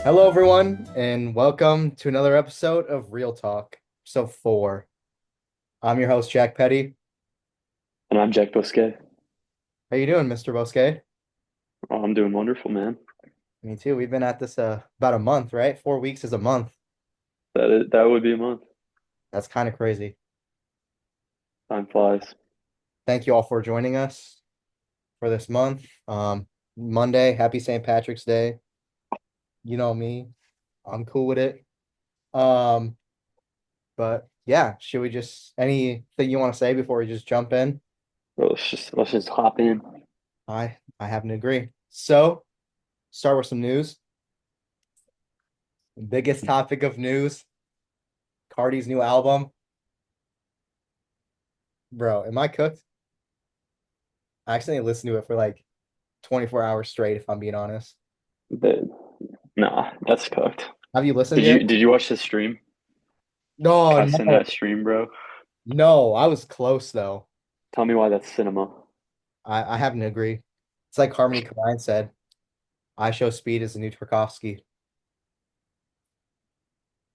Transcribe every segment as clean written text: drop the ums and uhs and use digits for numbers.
Hello, everyone, and welcome to another episode of Real Talk, episode 4. I'm your host, Jack Petty. And I'm Jack Bousquet. How you doing, Mr. Bousquet? Oh, I'm doing wonderful, man. Me too. We've been at this about a month, right? 4 weeks is a month. That would be a month. That's kind of crazy. Time flies. Thank you all for joining us for this month. Monday, happy St. Patrick's Day. You know me, I'm cool with it. Um, but yeah, should we just anything you want to say before we just jump in? Bro, let's just hop in. I happen to agree. So, start with some news. Biggest topic of news, Cardi's new album. Bro, am I cooked? I actually listened to it for like 24 hours straight, if I'm being honest. But nah, that's cooked. Have you listened Did yet? you watch the stream? No, Cuss in no, that stream, bro. no. I was close though. Tell me why that's cinema. I happen to agree. It's like Harmony Korine said, I show speed as the new Tarkovsky.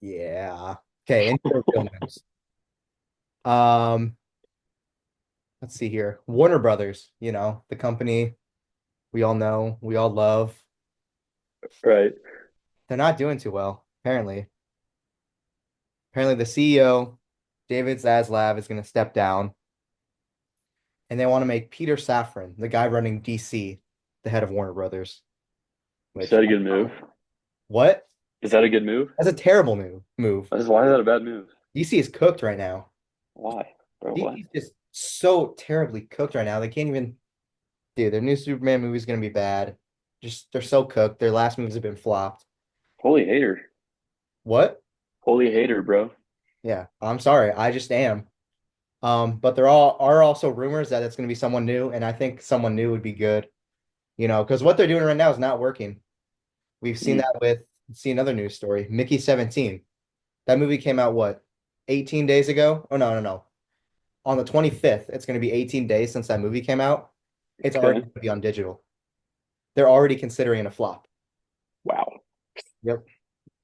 Yeah. Okay, into the real news. Um, let's see here. Warner Brothers, the company we all know, we all love. Right. They're not doing too well, apparently. Apparently, the CEO, David Zaslav, is going to step down, and they want to make Peter Safran, the guy running DC, the head of Warner Brothers. Is Which, that a good move? what? Is that a good move? That's a terrible move. Why is that a bad move? DC is cooked right now. Why? Bro, what? DC is just so terribly cooked right now. They can't even, dude, their new Superman movie is going to be bad. Just, they're so cooked. Their last movies have been flopped. Holy hater. What? Holy hater, bro. Yeah, I'm sorry. I just am. But there all are also rumors that it's going to be someone new, and I think someone new would be good. Because what they're doing right now is not working. We've seen Mm, that with, see another news story, Mickey 17. That movie came out, what, 18 days ago? Oh, no, no, no. On the 25th, it's going to be 18 days since that movie came out. It's already okay. going to be on digital. They're already considering a flop. Wow. Yep.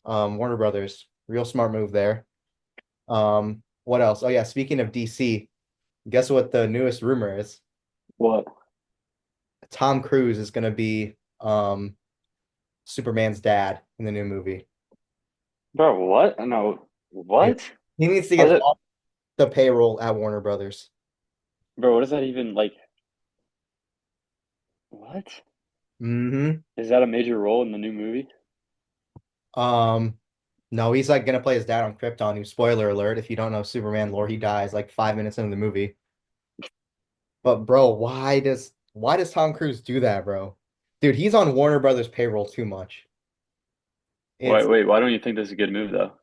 Warner Brothers, real smart move there. What else? Oh, yeah, speaking of DC, guess what the newest rumor is? What? Tom Cruise is going to be Superman's dad in the new movie. Bro, what? No. Yeah. What? He needs to How's get it? off the payroll at Warner Brothers. Bro, what does that even like? What? Hmm. Is that a major role in the new movie? Um, no, he's like gonna play his dad on Krypton, who, spoiler alert, if you don't know Superman lore, he dies like 5 minutes into the movie. But bro, why does Tom Cruise do that, bro? Dude, he's on Warner Brothers payroll too much. Wait, It's wait, why don't you think this is a good move though?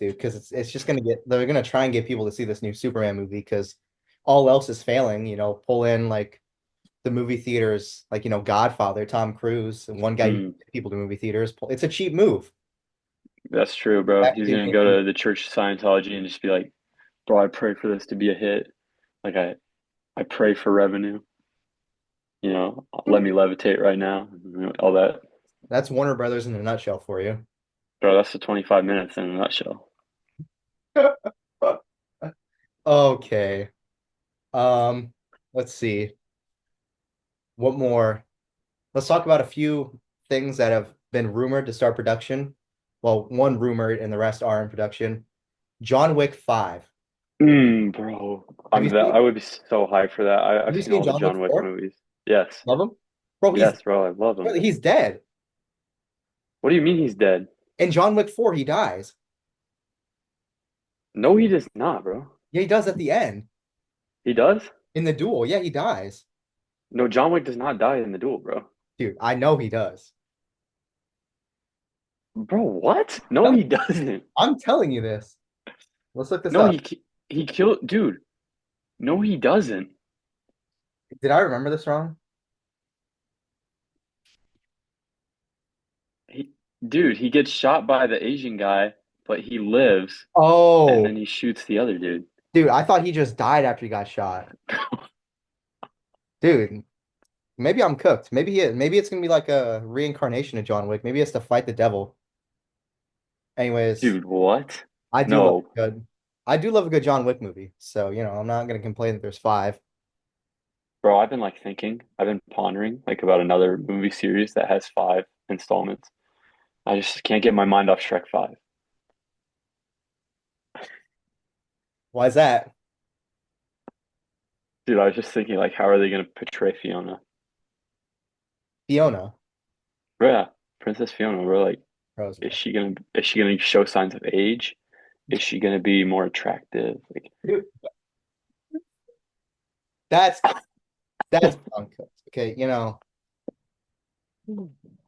dude, because it's just gonna get they're gonna try and get people to see this new Superman movie because all else is failing, pull in like the movie theaters, like Godfather, Tom Cruise, and one guy who Hmm, gets people to movie theaters. It's a cheap move. that's true, bro. He's Actually, gonna go to the Church of Scientology and just be like, bro, I pray for this to be a hit. Like I pray for revenue. Let me levitate right now. All that. that's Warner Brothers in a nutshell for you. Bro, that's the 25 minutes in a nutshell. Okay. Um, let's see. What more? Let's talk about a few things that have been rumored to start production. Well, one rumored and the rest are in production. John Wick 5. Bro. Have you I seen would be so hyped for that. have I've you seen seen all the John Wick John Wick 4? movies. Yes. Love him? Bro, Yes, bro, I love him. he's dead. What do you mean he's dead? In John Wick 4, he dies. No, he does not, bro. Yeah, he does at the end. He does? In the duel. Yeah, he dies. No, John Wick does not die in the duel, bro. Dude, I know he does. Bro, what? No, No, he doesn't. I'm telling you this. Let's look this No, up. he killed, dude. No, he doesn't. Did I remember this wrong? He, dude, he gets shot by the Asian guy, but he lives, and Oh, then he shoots the other dude. dude, I thought he just died after he got shot. Dude, Maybe I'm cooked. Maybe it's gonna be like a reincarnation of John Wick. Maybe he has to fight the devil. Anyways, Dude, what? I do love No, a good I do love a good John Wick movie. So, I'm not gonna complain that there's five. bro, I've been like thinking, I've been pondering like about another movie series that has five installments. I just can't get my mind off Shrek 5. Why is that? Dude, I was just thinking like how are they gonna portray Fiona? Fiona. Bro, yeah, Princess Fiona, bro, like Rose. is she gonna show signs of age? Is she gonna be more attractive? Like That's that's uncooked. Okay,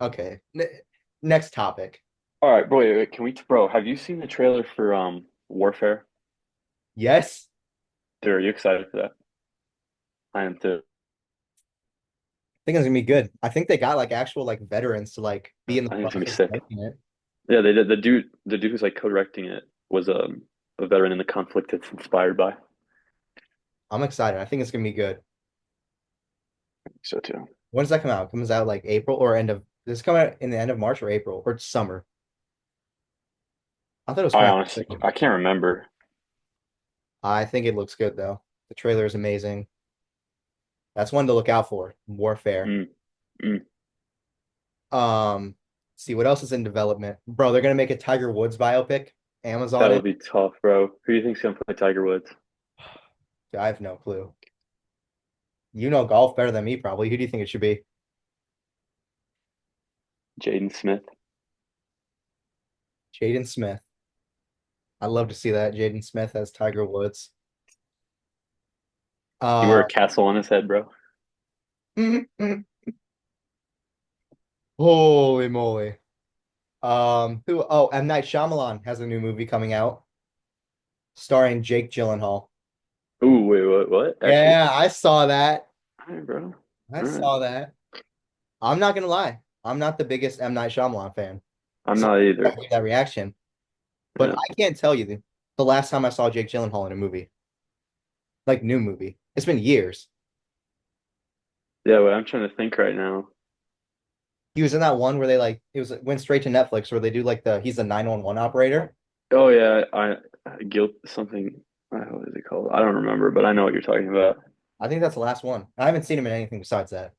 okay. Next topic. all right, bro, wait, can we bro, have you seen the trailer for Warfare? Yes, Dude, are you excited for that? I am too. I think it's gonna be good. I think they got like actual like veterans to like be in the I think it's gonna be process of sick. making it. Yeah, they did the dude who's like co-directing it was a veteran in the conflict it's inspired by. I'm excited. I think it's gonna be good. So too. When does that come out? It comes out like April or end of this come out in the end of March or April or summer. I thought it was I coming honestly out. I can't remember. I think it looks good though. The trailer is amazing. That's one to look out for. Warfare. Mm, mm. See what else is in development. Bro, they're gonna make a Tiger Woods biopic. Amazon That'll it. be tough, bro. Who do you think's gonna play Tiger Woods? I have no clue. You know golf better than me, probably. Who do you think it should be? Jaden Smith. Jaden Smith. I'd love to see that. Jaden Smith as Tiger Woods. He wear Uh, a castle on his head, bro. holy moly. Who? Oh, M. Night Shyamalan has a new movie coming out starring Jake Gyllenhaal. Ooh, wait, what? Actually? Yeah, I saw that. All right, bro. I All right. saw that. I'm not gonna lie. I'm not the biggest M. Night Shyamalan fan. I'm So not I either. gave that reaction. But Yeah. I can't tell you the last time I saw Jake Gyllenhaal in a movie, like new movie. It's been years. Yeah, but I'm trying to think right now. He was in that one where they like it went straight to Netflix where they do like he's a 911 operator. Oh yeah, guilt something. What is it called? I don't remember, but I know what you're talking about. I think that's the last one. I haven't seen him in anything besides that.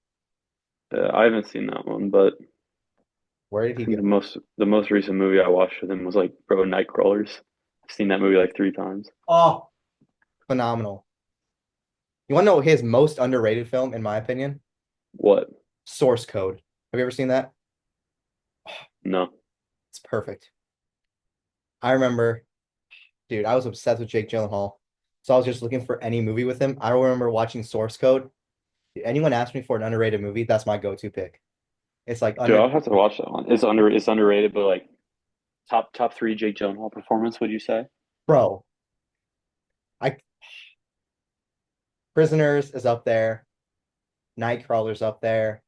I haven't seen that one, but Where did I he think go? the most recent movie I watched with him was like bro Nightcrawlers. I've seen that movie like three times. Oh, phenomenal. You want to know his most underrated film, in my opinion? What? Source Code. Have you ever seen that? No. It's perfect. I remember, dude, I was obsessed with Jake Gyllenhaal. So I was just looking for any movie with him. I remember watching Source Code. If anyone asks me for an underrated movie, that's my go-to pick. It's like Dude, under, I'll have to watch that one. It's underrated, but like top three Jake Gyllenhaal performance, would you say? bro. I Prisoners is up there. Nightcrawler's up there.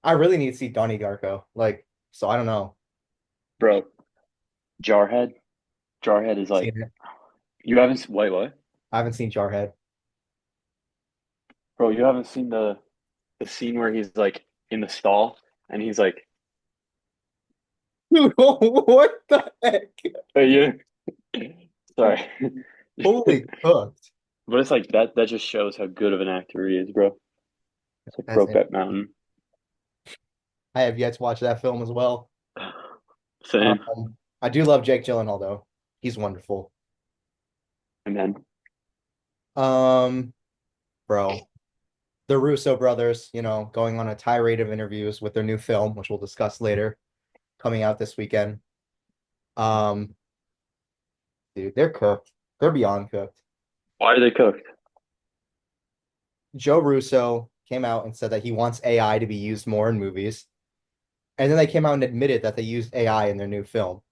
I really need to see Donnie Darko. Like, so I don't know. Bro, Jarhead. Jarhead is like Seen it. you haven't wait what? I haven't seen Jarhead. Bro, you haven't seen the scene where he's like in the stall and he's like, Dude, what the heck? hey, sorry. Holy cooked. But it's like that just shows how good of an actor he is, bro. It's like That's it. Brokeback Mountain. I have yet to watch that film as well. Same. I do love Jake Gyllenhaal though. He's wonderful. And then Um, bro, the Russo brothers, going on a tirade of interviews with their new film, which we'll discuss later, coming out this weekend. Um, dude, they're cooked. They're beyond cooked. why are they cooked? Joe Russo came out and said that he wants AI to be used more in movies. And then they came out and admitted that they used AI in their new film,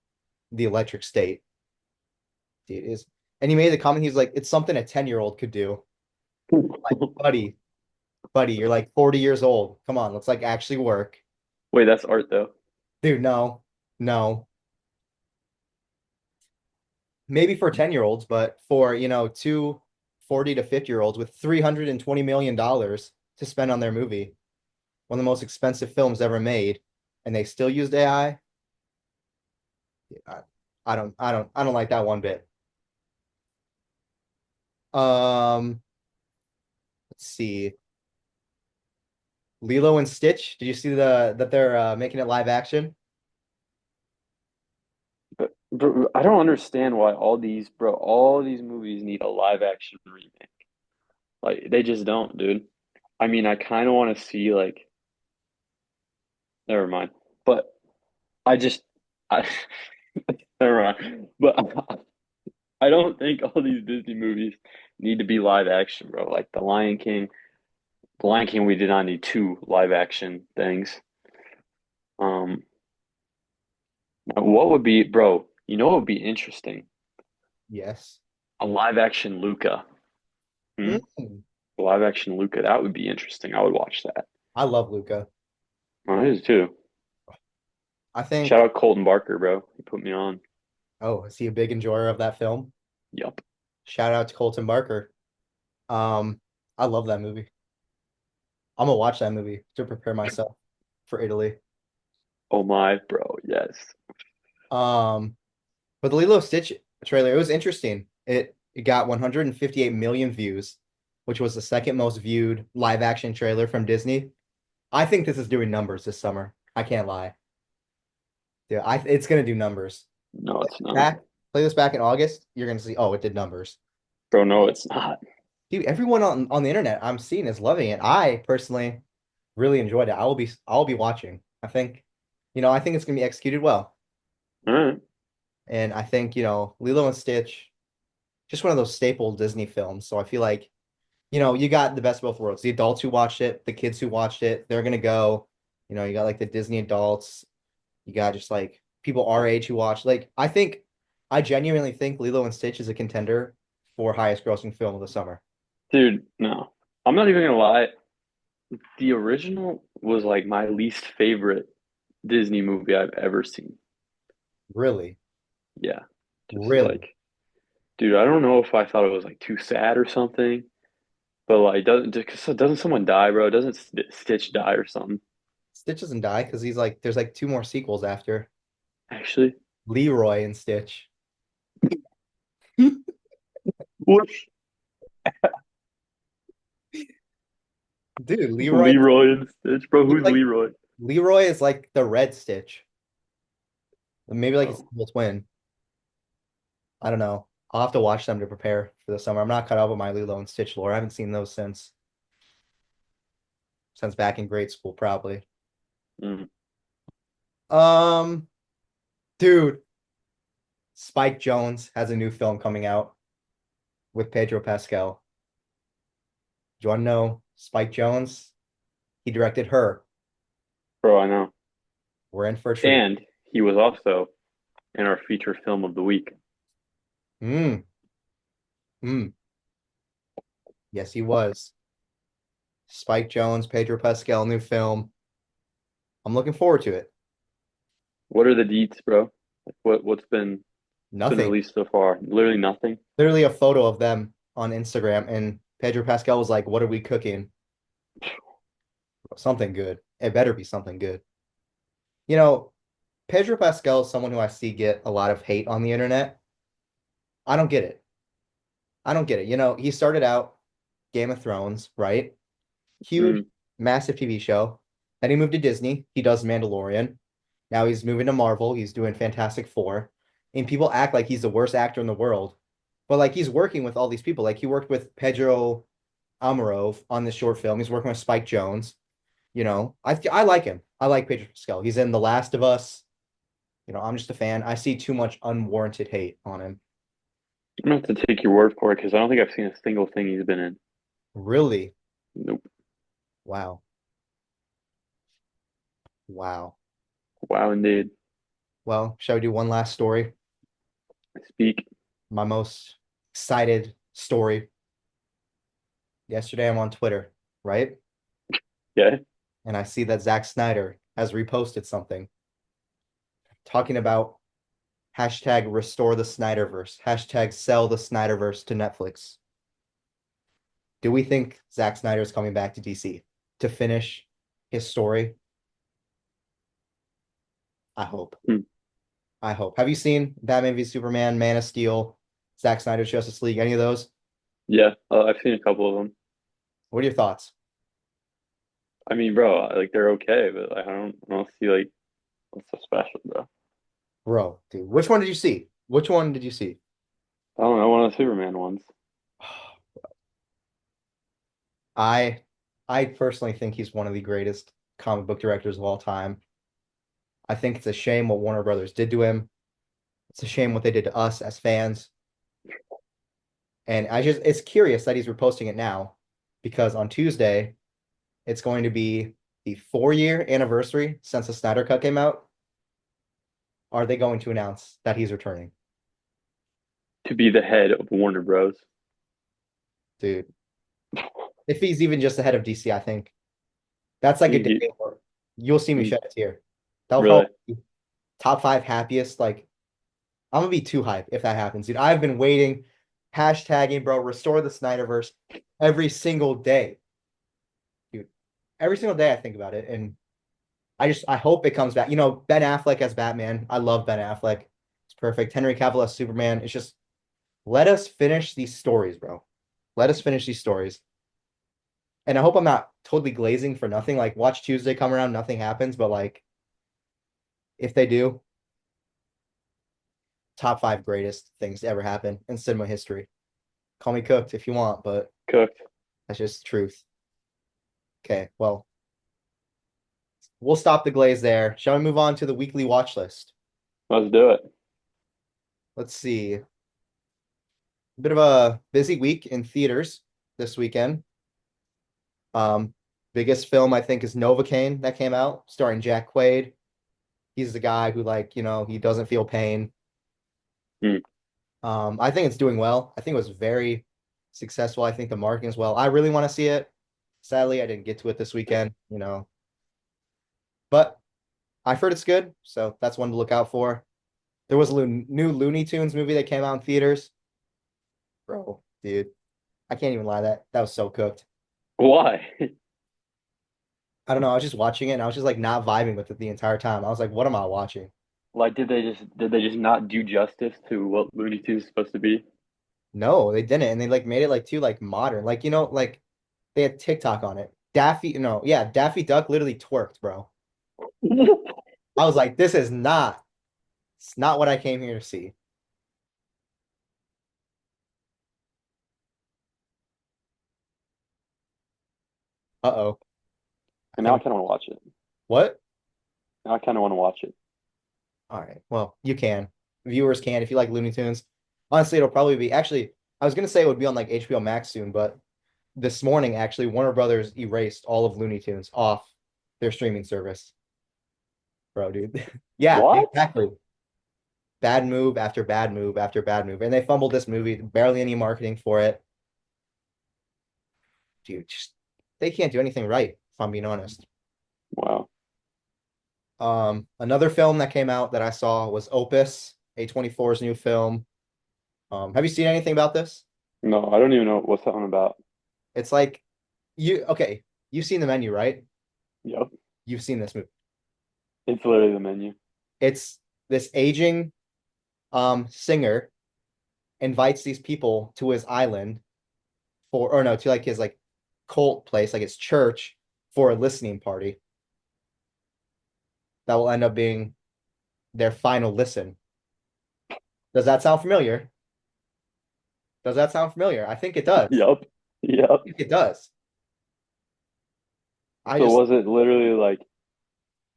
The Electric State. Dude, and he made the comment, he's like, it's something a 10-year-old could do. Like, buddy, you're like 40 years old. Come on, let's like actually work. Wait, that's art though. Dude, no, no. Maybe for 10-year-olds, but for, two 40 to 50-year-olds with $320 million, to spend on their movie, one of the most expensive films ever made, and they still used AI. I, I don't like that one bit. Um, let's see. Lilo and Stitch. Did you see that they're making it live action? But I don't understand why all these movies need a live action remake. Like they just don't, dude. I mean, I kind of want to see like, never mind. But I just, I never mind. But I don't think all these Disney movies need to be live action, bro. Like The Lion King, we did not need two live action things. Um, what would be, bro? You know what would be interesting? Yes. A live action Luca. Hmm? Mm. A live action Luca. That would be interesting. I would watch that. I love Luca. Oh, his too. I Shout think, out Colton Barker, bro. He put me on. oh, is he a big enjoyer of that film? Yup. Shout out to Colton Barker. Um, I love that movie. I'm gonna watch that movie to prepare myself for Italy. Oh my, bro. Yes. Um, but the Lilo and Stitch trailer, it was interesting. It got 158 million views, which was the second most viewed live action trailer from Disney. I think this is doing numbers this summer. I can't lie. Yeah, it's gonna do numbers. No, it's not. Back, play this back in August, you're gonna see, oh, it did numbers. Bro, no, it's not. Dude, everyone on the internet I'm seeing is loving it. I personally really enjoyed it. I'll be watching. I think it's gonna be executed well. All right. And I think, Lilo and Stitch, just one of those staple Disney films. So I feel like, you got the best of both worlds. The adults who watched it, the kids who watched it, they're gonna go. You got like the Disney adults, you got just like people our age who watch. Like, I genuinely think Lilo and Stitch is a contender for highest grossing film of the summer. Dude, no. I'm not even gonna lie. The original was like my least favorite Disney movie I've ever seen. Really, Yeah. Just really. like, dude, I don't know if I thought it was like too sad or something, but like, doesn't someone die, bro? Doesn't Stitch die or something? Stitch doesn't die because there's like two more sequels after Actually, Leroy and Stitch. what? Dude, Leroy, Leroy and Stitch, bro. he's Who's like Leroy? Leroy is like the red Stitch. Maybe like his Oh, evil twin. I don't know. I'll have to watch them to prepare for the summer. I'm not caught up with my Lilo and Stitch lore. I haven't seen those since back in grade school, probably. mm. Um, dude, Spike Jones has a new film coming out with Pedro Pascal. Do you want to know Spike Jones? He directed Her. Bro, I know. We're in for a treat. And he was also in our feature film of the week. Mm, mm. Yes, he was. Spike Jones, Pedro Pascal, new film. I'm looking forward to it. What are the deets, bro? Like, what's been Nothing. released so far? Literally nothing. Literally a photo of them on Instagram, and Pedro Pascal was like, "What are we cooking? Something good. It better be something good." You know, Pedro Pascal is someone who I see get a lot of hate on the internet. I don't get it. I don't get it. He started out Game of Thrones, right? Huge, Mm. massive TV show. Then he moved to Disney. He does Mandalorian. Now he's moving to Marvel. He's doing Fantastic Four. And people act like he's the worst actor in the world. But like he's working with all these people. Like he worked with Pedro Amarov on this short film. He's working with Spike Jones. I like him. I like Pedro Pascal. He's in The Last of Us. I'm just a fan. I see too much unwarranted hate on him. I'm gonna have to take your word for it because I don't think I've seen a single thing he's been in. Really? Nope. Wow. Wow. Wow, indeed. Well, shall we do one last story? Speak. My most excited story. Yesterday, I'm on Twitter, right? Yeah. And I see that Zack Snyder has reposted something talking about hashtag restore the Snyderverse, hashtag sell the Snyderverse to Netflix. Do we think Zack Snyder is coming back to DC? to finish his story. I hope. Hmm. I hope. Have you seen Batman v Superman, Man of Steel, Zack Snyder's Justice League, any of those? Yeah, I've seen a couple of them. What are your thoughts? I mean, bro, like they're okay, but like, I don't see like what's so special, bro. Bro, dude, which one did you see? Which one did you see? I don't know, one of the Superman ones. I I personally think he's one of the greatest comic book directors of all time. I think it's a shame what Warner Brothers did to him. It's a shame what they did to us as fans. And it's curious that he's reposting it now because on Tuesday, it's going to be the 4-year anniversary since the Snyder Cut came out. Are they going to announce that he's returning? To be the head of Warner Bros. Dude, if he's even just ahead of DC, I think that's like a You, day where you'll see me you, shed a tear. That'll really? probably be top 5 happiest. Like, I'm gonna be too hyped if that happens, dude. I've been waiting, hashtagging, bro, restore the Snyderverse every single day, dude. Every single day I think about it, and I hope it comes back. Ben Affleck as Batman. I love Ben Affleck. It's perfect. Henry Cavill as Superman. It's just let us finish these stories, bro. Let us finish these stories. And I hope I'm not totally glazing for nothing. Like watch Tuesday come around, nothing happens. But like if they do, top 5 greatest things to ever happen in cinema history. Call me cooked if you want, but Cooked. that's just truth. Okay, well, we'll stop the glaze there. Shall we move on to the weekly watch list? Let's do it. Let's see. A bit of a busy week in theaters this weekend. Um, Biggest film I think is Novocaine that came out, starring Jack Quaid. He's the guy who he doesn't feel pain. Hmm. I think it's doing well. I think it was very successful. I think the marketing is well. I really want to see it. Sadly, I didn't get to it this weekend. But I've heard it's good, so that's one to look out for. There was a new Looney Tunes movie that came out in theaters. Bro, dude, I can't even lie. That was so cooked. Why? I don't know. I was just watching it and I was just like not vibing with it the entire time. I was like, what am I watching? Like, did they just not do justice to what Looney Tunes is supposed to be? No, they didn't. And they like made it like too like modern. Like they had TikTok on it. Daffy Duck literally twerked, bro. I was like, it's not what I came here to see. Uh-oh. I And now I think kind of want to watch it. what? Now I kind of want to watch it. All right. Well, you can. Viewers can if you like Looney Tunes. Honestly, it'll probably be actually, I was gonna say it would be on like HBO Max soon, but this morning actually Warner Brothers erased all of Looney Tunes off their streaming service. Bro, dude. Yeah, What? exactly. Bad move after bad move after bad move. And they fumbled this movie, barely any marketing for it. Dude, just they can't do anything right, if I'm being honest. Wow. Another film that came out that I saw was Opus, A24's new film. Have you seen anything about this? No, I don't even know what's that one about. It's like okay, you've seen the menu, right? Yep. You've seen this movie. It's literally the menu. It's this aging singer invites these people to his island or no, to like his like cult place, like his church for a listening party that will end up being their final listen. Does that sound familiar? Does that sound familiar? I think it does. Yep. Yep. I think it does. I So just was it literally like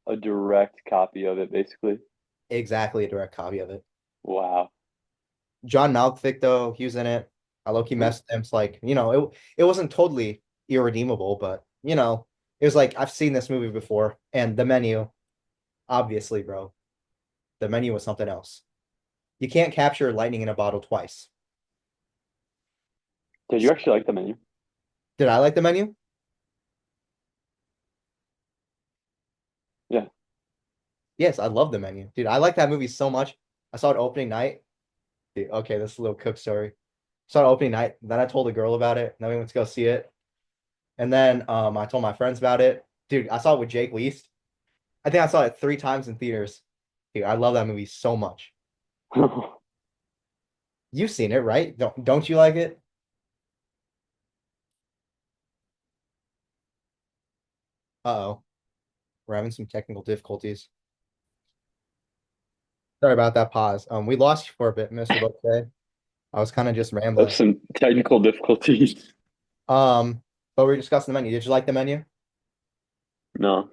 a direct copy of it, basically? exactly a direct copy of it. Wow. John Malkovich, though, he was in it. I low-key Hmm. messed him. It's like, it wasn't totally irredeemable, but it was like I've seen this movie before. And the menu, obviously, bro, the menu was something else. You can't capture lightning in a bottle twice. Did you actually like the menu? Did I like the menu? Yeah. Yes, I love the menu. Dude, I like that movie so much. I saw it opening night. Dude, okay, this is a little cook story. Saw it opening night. Then I told a girl about it. And then we went to go see it. And then I told my friends about it. Dude, I saw it with Jake Least. I think I saw it 3 times in theaters. Dude, I love that movie so much. You've seen it, right? Don't you like it? Uh-oh. We're having some technical difficulties. Sorry about that pause. We lost you for a bit, Mr. Bousquet. I was kind of just rambling. Some technical difficulties. Um, but we were discussing the menu. Did you like the menu? No,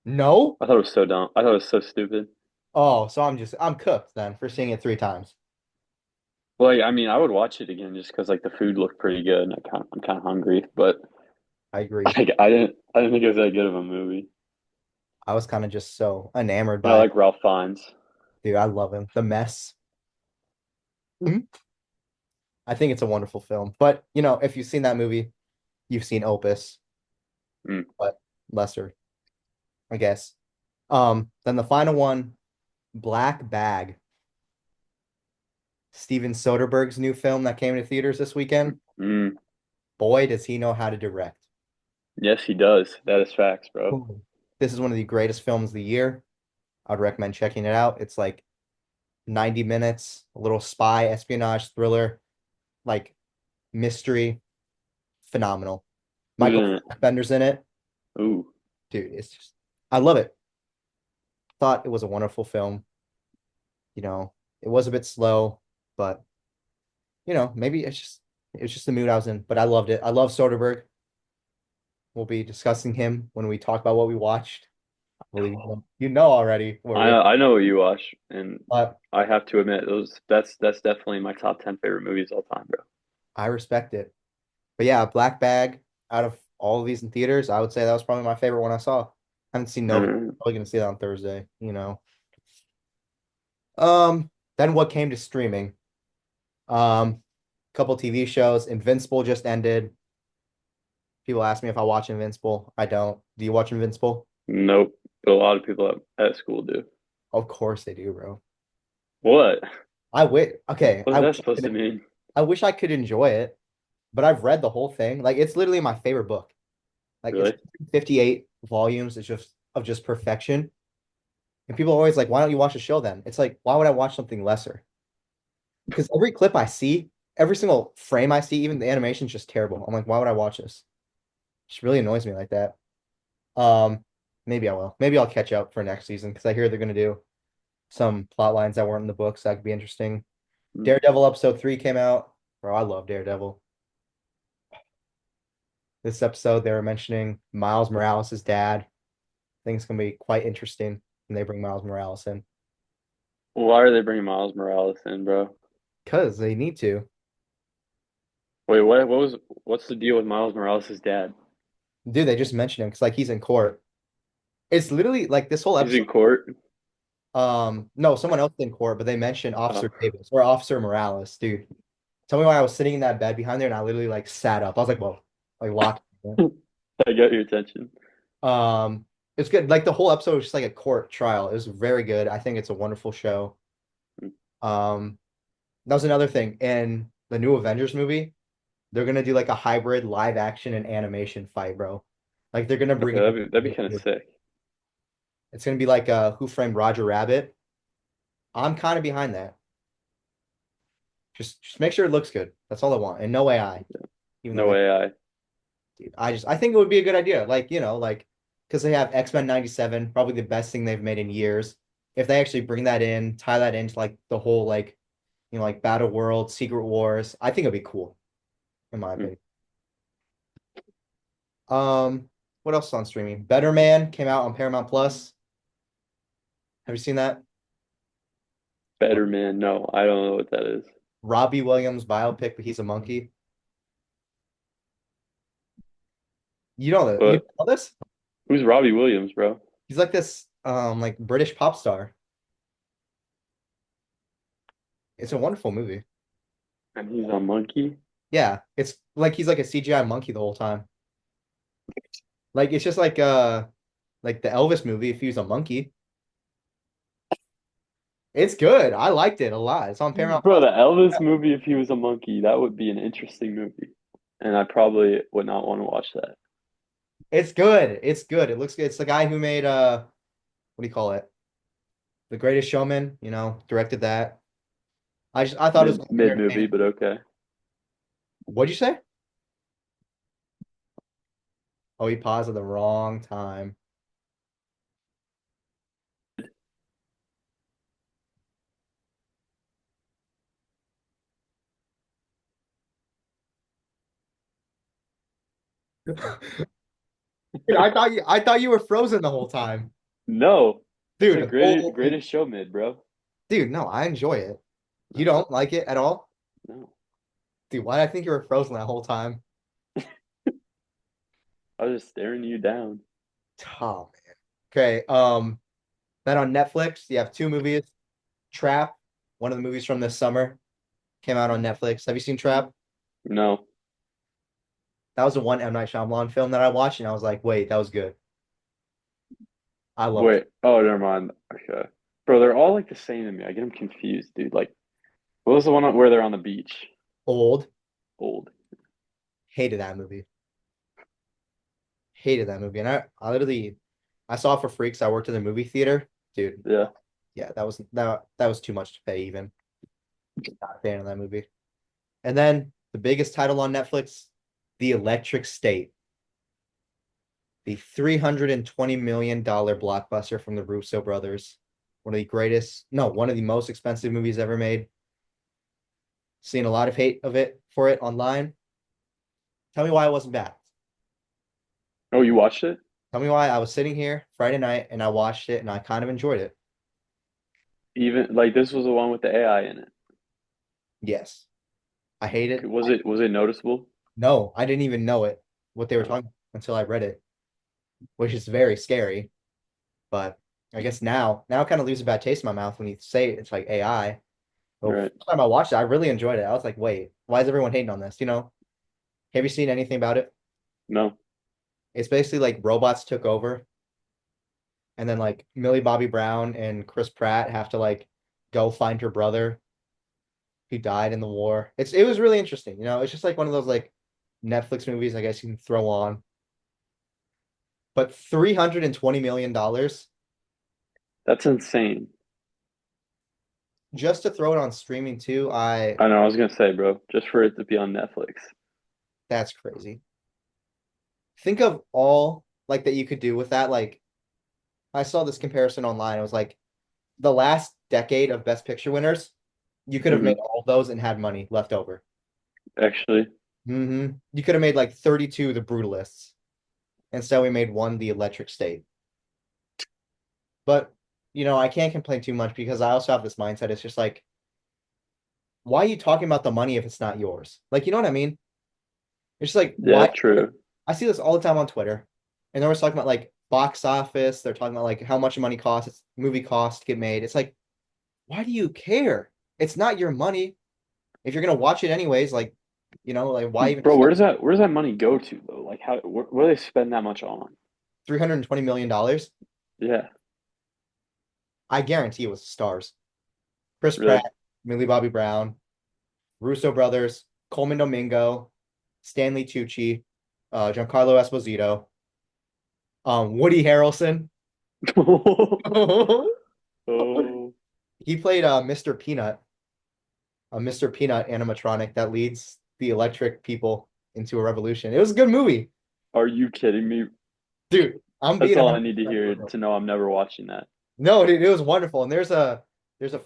No? I thought it was so dumb. I thought it was so stupid. Oh, so I'm cooked then for seeing it 3 times. Well, like, I mean, I would watch it again just because like the food looked pretty good, and I'm kind of hungry. But I agree. like, I didn't think it was that good of a movie. I was kind of just so enamored But I by it. like Ralph Fiennes. Dude, I love him. The Mess. Mhm. I think it's a wonderful film. But, if you've seen that movie, you've seen Opus, Mm, but lesser, I guess. Then the final one, Black Bag. Steven Soderbergh's new film that came to theaters this weekend. mm. Boy, does he know how to direct. Yes, he does. That is facts, bro. Ooh. This is one of the greatest films of the year. I'd recommend checking it out. It's like 90 minutes, a little spy espionage thriller, like mystery, phenomenal. Who's Michael in it? Fassbender's in it. Ooh, Dude, it's just I love it. Thought it was a wonderful film. It was a bit slow, but maybe it's just the mood I was in. But I loved it. I love Soderbergh. We'll be discussing him when we talk about what we watched. I believe you know already where we are. I know what you watch, and But I have to admit those that's definitely my top 10 favorite movies all time, bro. I respect it. But yeah, Black Bag, out of all of these in theaters, I would say that was probably my favorite one I saw. I haven't seen Nova. Mm, Probably gonna see that on Thursday. Then what came to streaming? Couple TV shows. Invincible just ended. People ask me if I watch Invincible. I don't. Do you watch Invincible? nope, but a lot of people at school do. Of course they do, bro. What? I wish. Okay, What is that supposed to mean? I wish I could enjoy it, but I've read the whole thing. Like it's literally my favorite book. Like it's Really? 58 volumes. It's just perfection. And people are always like, why don't you watch the show then? It's like, why would I watch something lesser? Because every clip I see, every single frame I see, even the animation's just terrible. I'm like, why would I watch this? It just really annoys me like that. Um, maybe I will. Maybe I'll catch up for next season because I hear they're gonna do some plot lines that weren't in the books. That could be interesting. Mm. Daredevil episode 3 came out. Bro, I love Daredevil. This episode they were mentioning Miles Morales' dad. I think it's gonna be quite interesting when they bring Miles Morales in. Why are they bringing Miles Morales in, bro? Because they need to. Wait, what's the deal with Miles Morales' dad? Dude, they just mentioned him because like he's in court. It's literally like this whole He's episode. in court. No, someone else in court, but they mentioned Oh, Officer Davis or Officer Morales, dude. Tell me why I was sitting in that bed behind there and I literally like sat up. I was like, whoa, like locked. I got your attention. Um, it's good. Like the whole episode was just like a court trial. It was very good. I think it's a wonderful show. Mm. Um, that was another thing. In the new Avengers movie, they're gonna do like a hybrid live action and animation fight, bro. Like they're gonna bring Okay, in that'd be kind of sick. it's gonna be like Who Framed Roger Rabbit. I'm kind of behind that. Just make sure it looks good. That's all I want. And no AI. Even though No AI. dude, I think it would be a good idea. Like, because they have X-Men 97, probably the best thing they've made in years. If they actually bring that in, tie that into like the whole like, like Battle World, Secret Wars, I think it'd be cool, in my Mm. opinion. What else is on streaming? Better Man came out on Paramount Plus. Have you seen that? Better Man. No, I don't know what that is. Robbie Williams biopic, but he's a monkey. You But know this? who's Robbie Williams, bro? He's like this like British pop star. It's a wonderful movie. And he's a monkey. Yeah, it's like he's like a CGI monkey the whole time. Like it's just like the Elvis movie if he was a monkey. It's good. I liked it a lot. It's on Paramount Bro, Plus. the Elvis movie, if he was a monkey, that would be an interesting movie. And I probably would not want to watch that. It's good. It's good. It looks good. It's the guy who made what do you call it? The Greatest Showman, directed that. I thought it was Mid movie, entertaining. but okay. What'd you say? Oh, he paused at the wrong time. Dude, I thought you were frozen the whole time. No, I said Dude, holy greatest show mid, bro. dude, no, I enjoy it. You No, don't like it at all? no. Dude, why did I think you were frozen that whole time? I was just staring you down. Oh man. Okay. Then on Netflix, you have two movies. Trap, one of the movies from this summer, came out on Netflix. Have you seen Trap? No. That was the one M. Night Shyamalan film that I watched, and I was like, wait, that was good. I loved it. Wait. Oh, never mind. Okay. Bro, they're all like the same to me. I get them confused, dude. Like, what was the one where they're on the beach? Old. Old. Hated that movie. Hated that movie. And I literally I saw it for free because I worked in the movie theater. Dude, Yeah. yeah, that was too much to pay even. Not a fan of that movie. And then the biggest title on Netflix, The Electric State, the $320 million blockbuster from the Russo brothers. One of the greatest, no, one of the most expensive movies ever made. Seen a lot of hate of it for it online. Tell me why it wasn't bad. Oh, you watched it? Tell me why I was sitting here Friday night and I watched it and I kind of enjoyed it. Even like this was the one with the AI in it. Yes. I hate Okay, it. was it noticeable? No, I didn't even know it, what they were Oh, talking about until I read it, which is very scary. But I guess now it kind of leaves a bad taste in my mouth when you say it's like AI. But right. first time I watched it, I really enjoyed it. I was like, wait, why is everyone hating on this? Have you seen anything about it? No. It's basically like robots took over, and then like Millie Bobby Brown and Chris Pratt have to like go find her brother who died in the war. It was really interesting. It's just like one of those like Netflix movies I guess you can throw on. But $320 million That's insane. just to throw it on streaming too, I know, I was gonna say, bro, just for it to be on Netflix. that's crazy. Think of all like that you could do with that. Like I saw this comparison online. It was like the last decade of Best Picture winners, you could have made Hmm. all those and had money left over. Actually, You could have made like 32 The Brutalists. Instead, we made one The Electric State. But I can't complain too much because I also have this mindset. It's just like, why are you talking about the money if it's not yours? Like, you know what I mean? It's just like, yeah, why? true. I see this all the time on Twitter, and they're always talking about like box office. They're talking about like how much money costs, movie costs to get made. It's like, why do you care? It's not your money. If you're gonna watch it anyways, like why even Bro, spend where does that money go to though? Like how what do they spend that much on? $320 million? Yeah, I guarantee it was stars. Chris really. Pratt, Millie Bobby Brown, Russo brothers, Coleman Domingo, Stanley Tucci, Giancarlo Esposito, Woody Harrelson. Oh, He played Mr. Peanut, a Mr. Peanut animatronic that leads the electric people into a revolution. It was a good movie, are you kidding me? dude. I'm That's being all I need to 100% for hear real. to know I'm never watching that. No, dude, it was wonderful. And there's a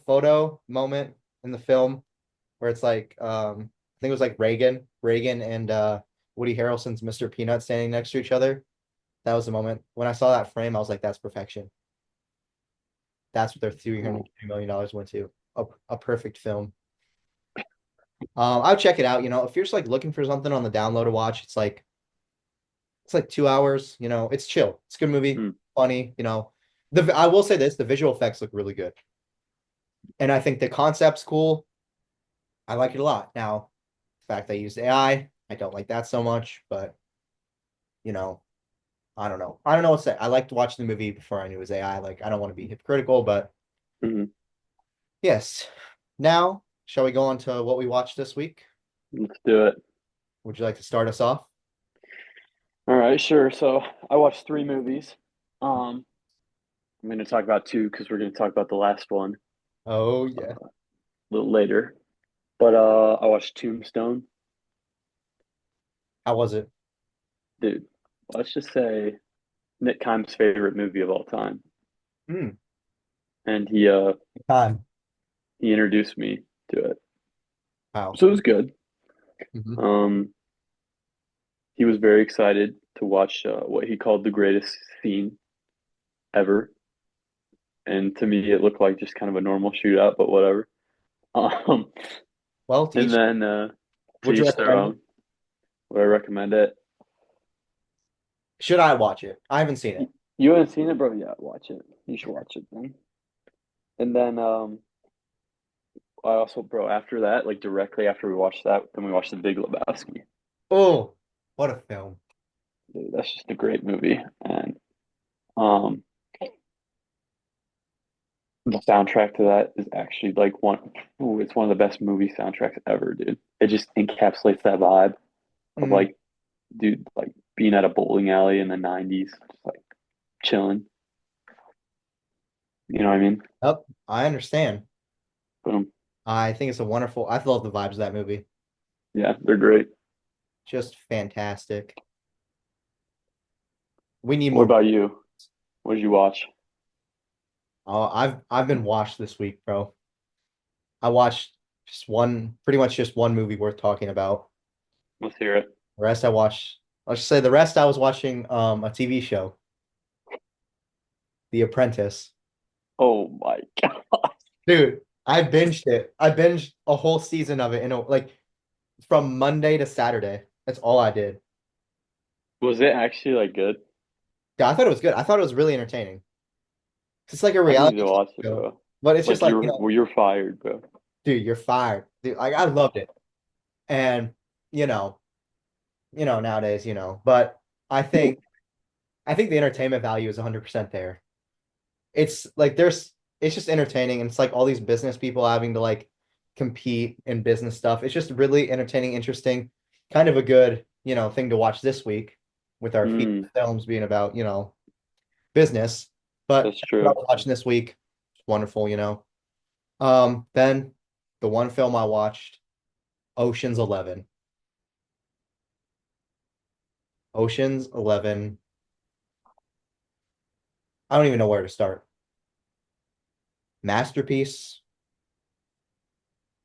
photo moment in the film where it's like I think it was like Reagan and Woody Harrelson's Mr. Peanut standing next to each other. That was the moment. When I saw that frame, I was like, that's perfection. That's what their Oh, $300 million went to. A perfect film. I would check it out. If you're just like looking for something on the download to watch, it's like 2 hours. It's chill. It's a good movie, hmm. funny. I will say this: the visual effects look really good, and I think the concept's cool. I like it a lot. Now, the fact they used I don't like that so much, but you know, I don't know. I don't know what to say. I liked watching the movie before I knew it was AI. Like, I don't want to be hypocritical, but Hmm. yes. Now, shall we go on to what we watched this week? Let's do it. Would you like to start us off? All right, sure. So I watched three movies. Um, I'm going to talk about two because we're going to talk about the last one Oh a yeah. little later. But I watched Tombstone. How was it? Dude, let's just say Nick Kime's favorite movie of all time, Hmm. and Time. he introduced me to it, How? so it was good. Hmm. Um, he was very excited to watch what he called the greatest scene ever, and to me, it looked like just kind of a normal shootout, but whatever. Um, Well, and teach. then to Would you each their recommend it? own. Would I recommend it? Should I watch it? I haven't seen it. You haven't seen it, bro? Yeah, watch it. You should watch it then. And then I also, bro, after that, like directly after we watched that, then we watched The Big Lebowski. Oh, what a film. Dude, that's just a great movie, and um, the soundtrack to that is actually like it's one of the best movie soundtracks ever, dude. It just encapsulates that vibe of Mm, dude, like being at a bowling alley in the '90s, just like chilling. You know what I mean? yep, I understand. Boom. I think it's a wonderful. I love the vibes of that movie. Yeah, they're great. Just fantastic. We need What more. about you? What did you watch? Oh, I've been watched this week, bro. I watched just one, pretty much just one movie worth talking about. Let's hear it. The rest I watched. Let's just say the rest I was watching a TV show, The Apprentice. Oh my God. Dude, I binged it. I binged a whole season of it like from Monday to Saturday. That's all I did. Was it actually like good? Yeah, I thought it was good. I thought it was really entertaining. It's like a I need reality to TV watch it, show, bro. but it's just Like like, you're fired, bro. dude, you're fired. Dude, like I loved it. And you know, nowadays, but I think I think the entertainment value is 100% there. It's like it's just entertaining and it's like all these business people having to like compete in business stuff. It's just really entertaining, interesting, kind of a good, thing to watch this week with our feature Mm, films being about, business. But that's that's what I true. was watching this week. It's wonderful. Then the one film I watched, Ocean's 11. Ocean's 11. I don't even know where to start. Masterpiece,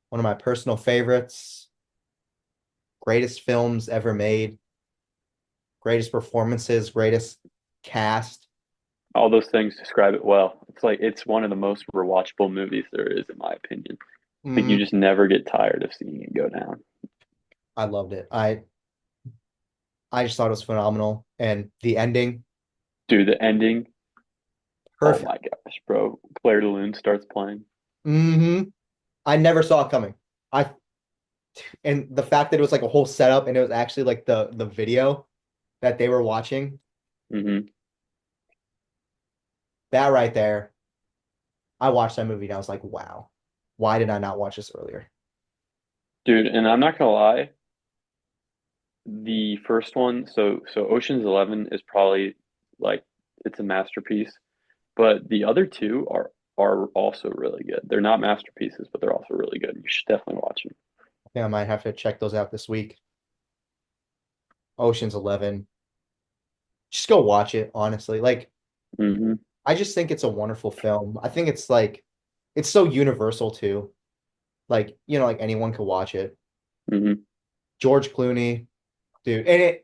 one of my personal favorites, greatest films ever made, greatest performances, greatest cast. All those things describe it well. It's like it's one of the most rewatchable movies there is, in my opinion. Like Mm, you just never get tired of seeing it go down. I loved it. I just thought it was phenomenal. And the ending, Dude, the ending, oh perfect. my gosh, bro. Claire de Lune starts playing. I never saw it coming. I and the fact that it was like a whole setup and it was actually like the video that they were watching, Hmm. that right there, I watched that movie and I was like, wow, why did I not watch this earlier? Dude, and I'm not gonna lie, the first one, so Ocean's 11 is probably like it's a masterpiece, but the other two are also really good. They're not masterpieces, but they're also really good. You should definitely watch them. I think I might have to check those out this week. Ocean's 11. Just go watch it, honestly. Like, Hmm. I just think it's a wonderful film. I think it's like it's so universal too. Like, like anyone could watch it. Hmm. George Clooney, dude. And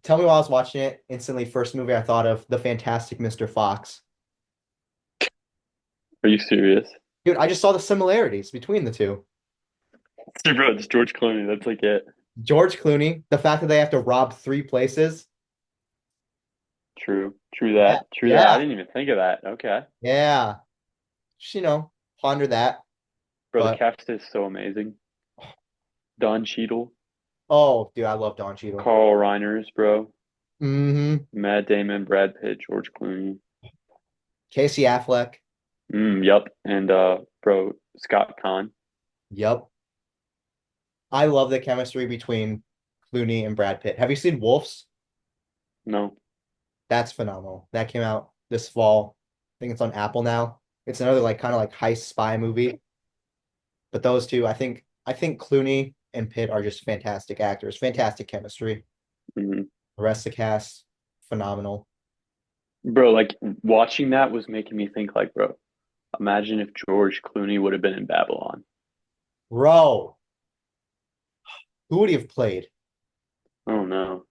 tell me while I was watching it, instantly first movie I thought of, The Fantastic Mr. Fox. Are you serious? Dude, I just saw the similarities between the two. Dude, bro, it's George Clooney. That's like it. George Clooney, the fact that they have to rob three places. True. True Yeah, that. True that. I yeah, didn't even think of that. Okay. yeah. Just, ponder that. Bro, the But cast is so amazing. Don Cheadle, oh, dude, I love Don Cheadle. Carl Reiners, bro. Mm-hmm. Matt Damon, Brad Pitt, George Clooney. Casey Affleck. Yup. And bro, Scott Conn. Yep. I love the chemistry between Clooney and Brad Pitt. Have you seen Wolves? No. That's phenomenal. That came out this fall. I think it's on Apple now. It's another like kind of like heist spy movie. But those two, I think Clooney and Pitt are just fantastic actors, fantastic chemistry. Mhm. The rest of the cast, phenomenal. Bro, like watching that was making me think like, bro, imagine if George Clooney would have been in Babylon. Bro, who would he have played? Oh no,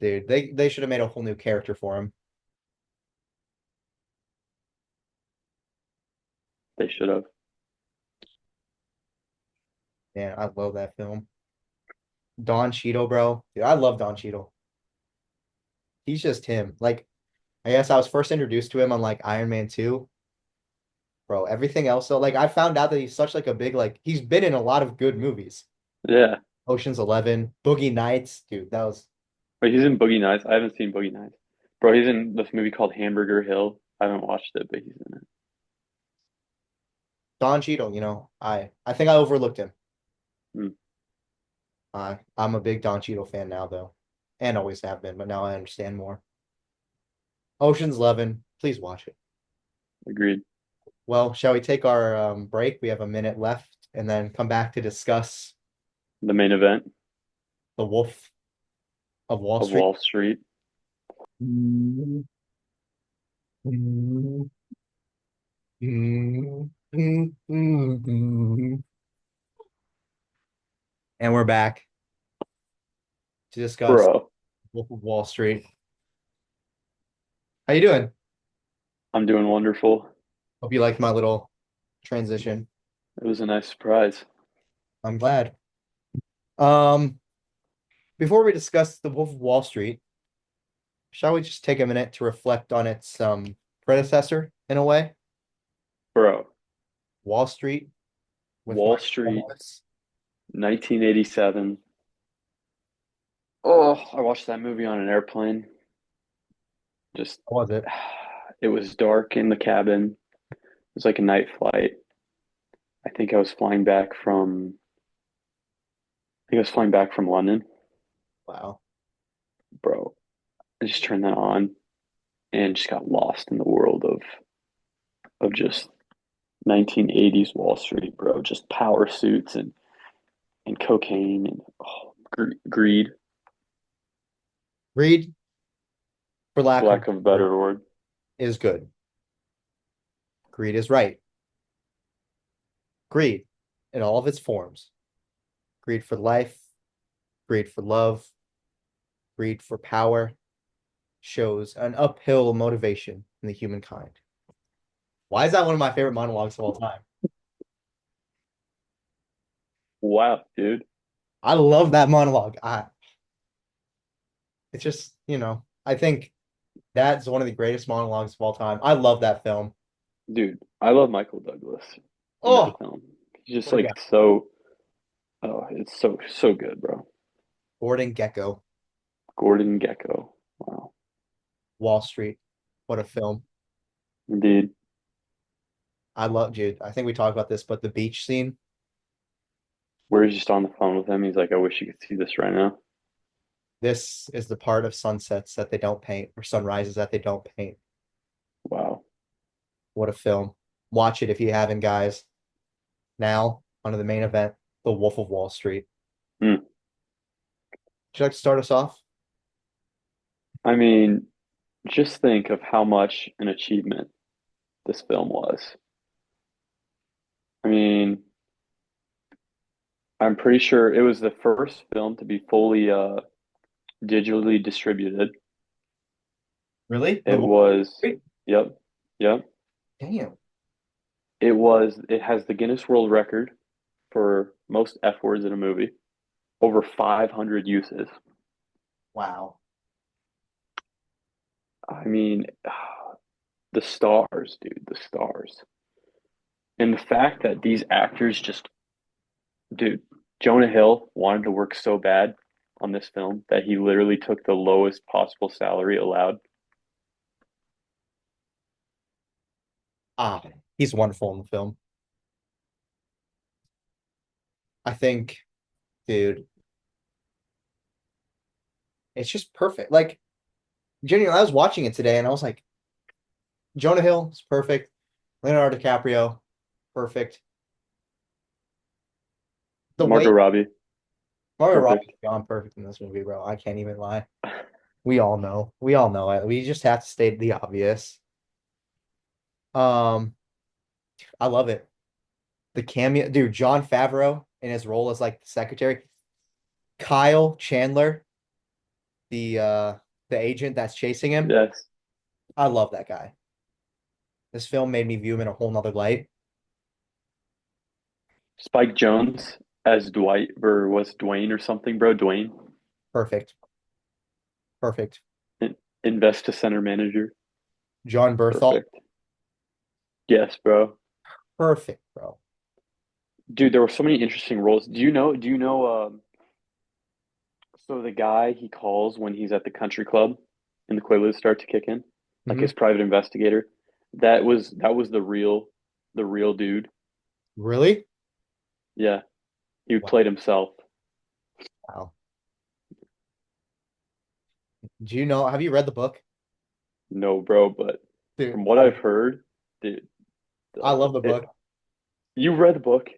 Dude, they should have made a whole new character for him. they should have. Man, I love that film. Don Cheadle, bro. Dude, I love Don Cheadle. He's just him. Like, I guess I was first introduced to him on like Iron Man 2. Bro, everything else though, like I found out that he's such like a big like he's been in a lot of good movies. Yeah. Ocean's 11, Boogie Nights, dude, that was Wait, he's in Boogie Nights. I haven't seen Boogie Nights. Bro, he's in this movie called Hamburger Hill. I haven't watched it, but he's in it. Don Cheadle, you know. I think I overlooked him. Hmm, I'm a big Don Cheadle fan now though, and always have been, but now I understand more. Ocean's 11, please watch it. agreed. Well, shall we take our break? We have a minute left, and then come back to discuss The main event The Wolf of Wall of Street. Wall Street. And we're back to discuss Bro, Wolf of Wall Street. How you doing? I'm doing wonderful. Hope you liked my little transition. It was a nice surprise. I'm glad. Um, Before we discuss The Wolf of Wall Street, shall we just take a minute to reflect on its predecessor in a way, Bro, Wall Street with Wall Martin Street, Lawrence? 1987. Oh, I watched that movie on an airplane. Just, How was it? it was dark in the cabin. It was like a night flight. I think I was flying back from, I think I was flying back from London. Wow. Bro, I just turned that on and just got lost in the world of just 1980s Wall Street, bro. Just power suits and cocaine and greed, Greed, for for lack of lack of a a word, better word. is good. Greed is right. Greed in all of its forms. Greed for life, greed for love, greed for power shows an uphill motivation in the humankind. Why is that one of my favorite monologues of all time? Wow, dude. I love that monologue. It's just, I think that's one of the greatest monologues of all time. I love that film. Dude, I love Michael Douglas in that Oh, film. He's just what a guy. like so, oh, it's so, so good, bro. Gordon Gecko, Gordon Gecko. Wow. Wall Street. What a film. Indeed. I love, dude. I think we talked about this, but the beach scene, Where he's just on the phone with him. He's like, I wish you could see this right now. this is the part of sunsets that they don't paint or sunrises that they don't paint. Wow. What a film. Watch it if you haven't, guys. Now, onto the main event, The Wolf of Wall Street. Hmm. Would you like to start us off? I mean, just think of how much an achievement this film was. I mean, I'm pretty sure it was the first film to be fully digitally distributed. Really? The It Wolf of Wall was, Street? yep, yep. Damn. It has the Guinness World Record for most F words in a movie, over 500 uses. Wow. I mean, the stars, dude, the stars. And the fact that these actors just, dude, Jonah Hill wanted to work so bad on this film that he literally took the lowest possible salary allowed. Ah, he's wonderful in the film. I think, dude, it's just perfect. Like, genuinely, I was watching it today and I was like, Jonah Hill is perfect. Leonardo DiCaprio, perfect. The Margot way Robbie, Mario Robbie's perfect. gone perfect in this movie, bro. I can't even lie. We all know. We all know it. We just have to state the obvious. Um, I love it. The cameo, dude, John Favreau in his role as like the secretary. Kyle Chandler, the agent that's chasing him. Yes. I love that guy. This film made me view him in a whole nother light. Spike Jones as Dwight or was Dwayne or something, bro. Dwayne, Perfect. Perfect. Investa Center manager, John Berthal. perfect. Yes, bro. Perfect, bro. Dude, there were so many interesting roles. Do you know, so the guy he calls when he's at the country club and the Quaaludes start to kick in, like Hmm. his private investigator, that was the real dude. Really? Yeah, he Wow. played himself. Wow. Do you know? Have you read the book? No, bro, but Dude, from what I've heard, dude, I love the it, book. you read the book?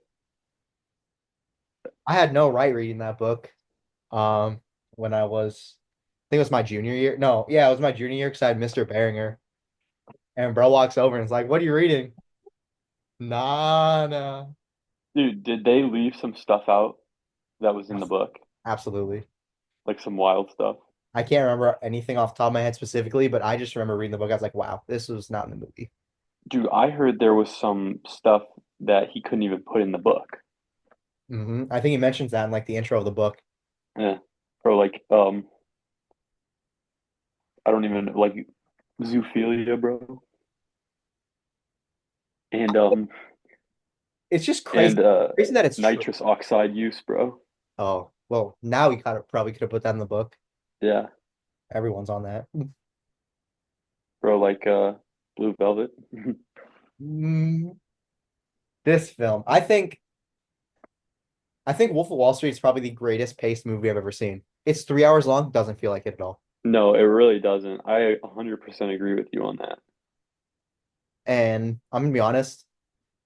I had no right reading that book. Um, when I was, I think it was my junior year. No, yeah, it was my junior year because I had Mr. Beringer. And bro walks over and is like, "What are you reading?" Nah, nah. Dude, did they leave some stuff out that was in the book? Absolutely. Like some wild stuff? I can't remember anything off the top of my head specifically, but I just remember reading the book. I was like, "Wow, this was not in the movie." Dude, I heard there was some stuff that he couldn't even put in the book. I think he mentions that in like the intro of the book. Yeah. Or like, I don't even like zoophilia, bro. And It's just crazy, and crazy that it's true. nitrous oxide use, bro. Oh, well, now we kind of probably could have put that in the book. Yeah. Everyone's on that. Bro, like Blue Velvet. Mm, this film, I think Wolf of Wall Street is probably the greatest paced movie I've ever seen. It's 3 hours long, doesn't feel like it at all. No, it really doesn't. I 100% agree with you on that. And I'm gonna be honest,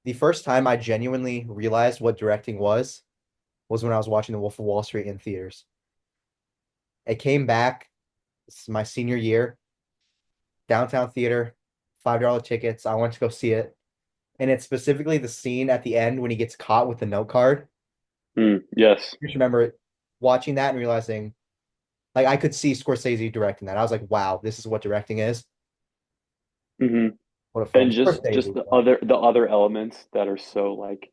the first time I genuinely realized what directing was when I was watching The Wolf of Wall Street in theaters. It came back, it's my senior year, downtown theater, $5 tickets. I went to go see it. And it's specifically the scene at the end when he gets caught with the note card. Yes. I just remember watching that and realizing, like, I could see Scorsese directing that. I was like, wow, this is what directing is. hmm What a film. And just Scorsese, the bro. other elements that are so like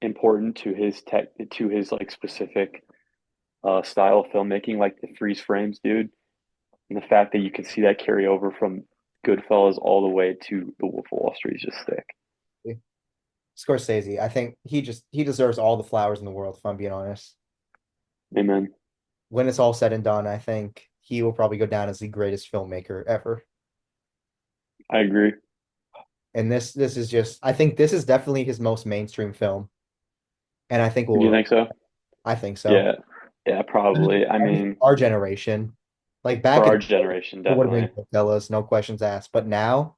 important to his tech to his like specific style of filmmaking, like the freeze frames, dude, and the fact that you can see that carry over from Goodfellas all the way to The Wolf of Wall Street is just sick. Scorsese, I think he deserves all the flowers in the world, if I'm being honest. Amen. When it's all said and done, I think he will probably go down as the greatest filmmaker ever. I agree. And this is just I think this is definitely his most mainstream film. And I think Do you will think so? I think so. Yeah. Yeah, probably. I mean, Our generation, like for back in our the day, generation, it would have been definitely. Goodfellas, no questions asked. But now,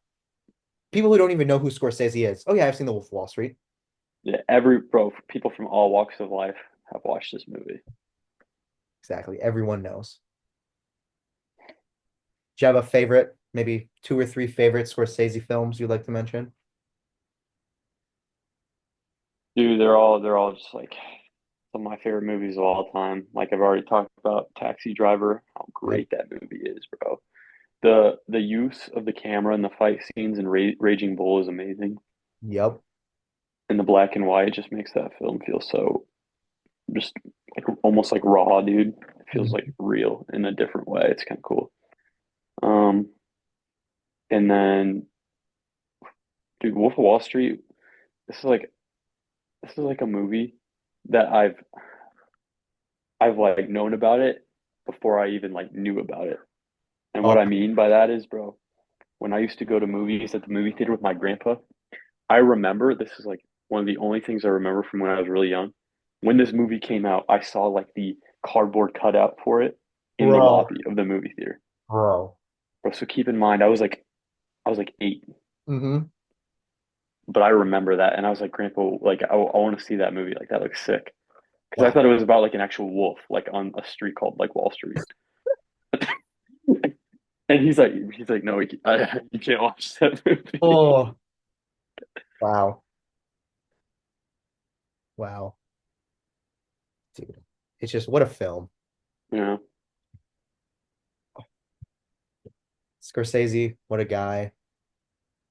people who don't even know who Scorsese is. Oh yeah, I've seen The Wolf of Wall Street. Yeah, every bro, people from all walks of life have watched this movie. Exactly. Everyone knows. Do you have a favorite, maybe two or three favorite Scorsese films you'd like to mention? Dude, they're all just like some of my favorite movies of all time. Like I've already talked about Taxi Driver, how Yep. great that movie is, bro. The use of the camera in the fight scenes in Raging Bull is amazing. Yep. And the black and white just makes that film feel so just like almost like raw, dude. It feels like Mhm. real in a different way. It's kind of cool. Um, and then, dude, Wolf of Wall Street. This is like this is like a movie that I've like known about it before I even like knew about it. And what Oh, I mean by that is, bro, when I used to go to movies at the movie theater with my grandpa, I remember this is like one of the only things I remember from when I was really young. When this movie came out, I saw like the cardboard cutout for it in the bro, lobby of the movie theater. bro. Bro, so keep in mind, I was like 8, Mm-hmm. but I remember that, and I was like, Grandpa, like I want to see that movie. Like that looks sick. Because I Wow. thought it was about like an actual wolf, like on a street called like Wall Street. And he's like, no, you can't watch that movie. Oh, wow. Wow. Dude. It's just what a film. You know, Scorsese, what a guy.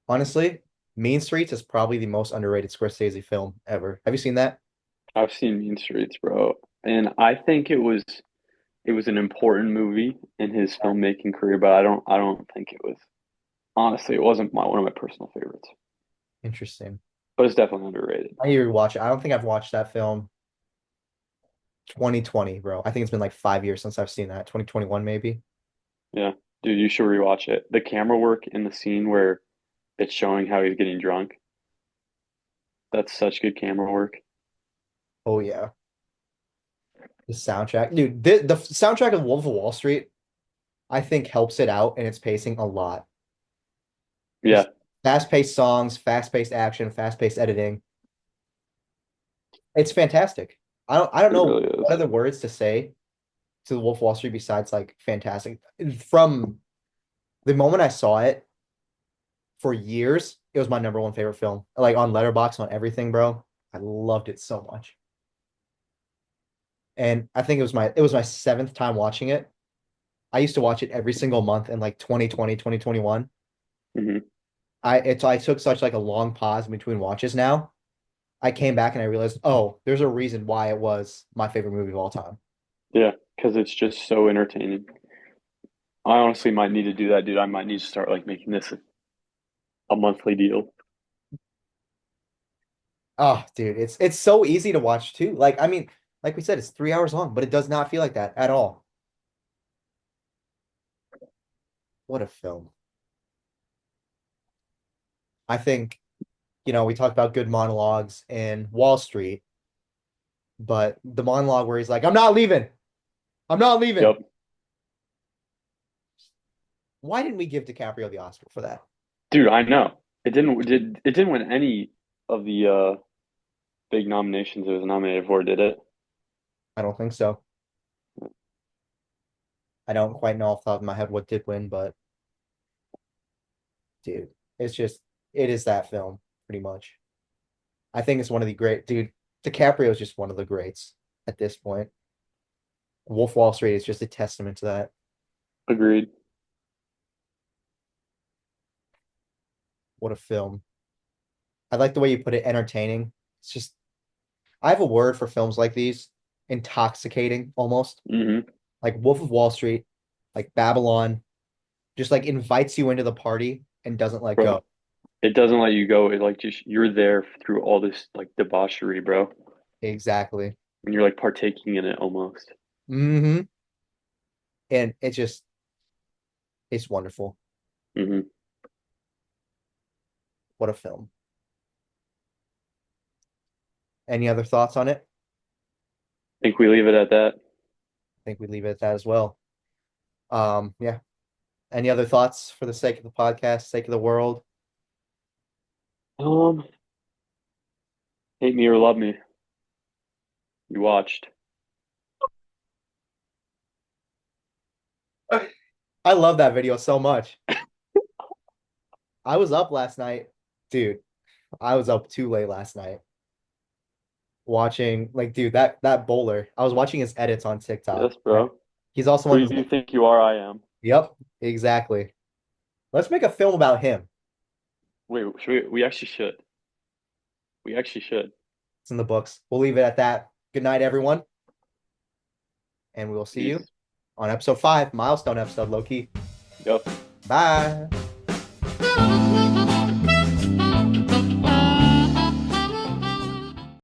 Honestly, Mean Streets is probably the most underrated Scorsese film ever. Have you seen that? I've seen Mean Streets, bro, and I think it was an important movie in his filmmaking career, but I don't think it was. Honestly, it wasn't one of my personal favorites, Interesting. but it's definitely underrated. I need to rewatch it. I don't think I've watched that film 2020, bro. I think it's been like 5 years since I've seen that. 2021, maybe. Yeah, dude, you should rewatch it. The camera work in the scene where it's showing how he's getting drunk, that's such good camera work. Oh yeah. The soundtrack. Dude, the soundtrack of Wolf of Wall Street, I think helps it out in its pacing a lot. Yeah, Just fast-paced songs, fast-paced action, fast-paced editing. It's fantastic. I don't it know really what is. other words to say to the Wolf of Wall Street besides like fantastic. From the moment I saw it for years, it was my number one favorite film. Like on Letterboxd, on everything, bro. I loved it so much. And I think it was my seventh time watching it. I used to watch it every single month in like 2020, 2021. Hmm. I took such like a long pause in between watches now. I came back and I realized, oh, there's a reason why it was my favorite movie of all time. Yeah, because it's just so entertaining. I honestly might need to do that, dude. I might need to start like making this a monthly deal. Oh, dude, it's so easy to watch too. Like, I mean, like we said, it's 3 hours long, but it does not feel like that at all. What a film. I think, we talked about good monologues in Wall Street, but the monologue where he's like, I'm not leaving. I'm not leaving. Yep. Why didn't we give DiCaprio the Oscar for that? Dude, I know. It didn't win any of the big nominations it was nominated for, did it? I don't think so. I don't quite know off the top of my head what did win, but dude, it's just it is that film pretty much. I think it's one of the great dude. DiCaprio is just one of the greats at this point. Wolf of Wall Street is just a testament to that. Agreed. What a film. I like the way you put it, entertaining. It's just I have a word for films like these, intoxicating almost. Hmm. Like Wolf of Wall Street, like Babylon, just like invites you into the party and doesn't let Bro, go. it doesn't let you go. It like just you're there through all this like debauchery, bro. Exactly. And you're like partaking in it almost. Hmm. And it's wonderful. Hmm. What a film. Any other thoughts on it? Think we leave it at that. I think we leave it at that as well. Yeah. Any other thoughts for the sake of the podcast, sake of the world? Um, hate me or love me. You watched. I love that video so much. I was up last night, dude. I was up too late last night watching, like, dude, that bowler. I was watching his edits on TikTok. Yes, Right? bro. He's also Who on. do you think you are? I am. Yep, exactly. Let's make a film about him. Wait, we actually should. We actually should. It's in the books. We'll leave it at that. Good night, everyone, and we will see you Peace. on episode 5, milestone episode, Loki. Yep. Bye.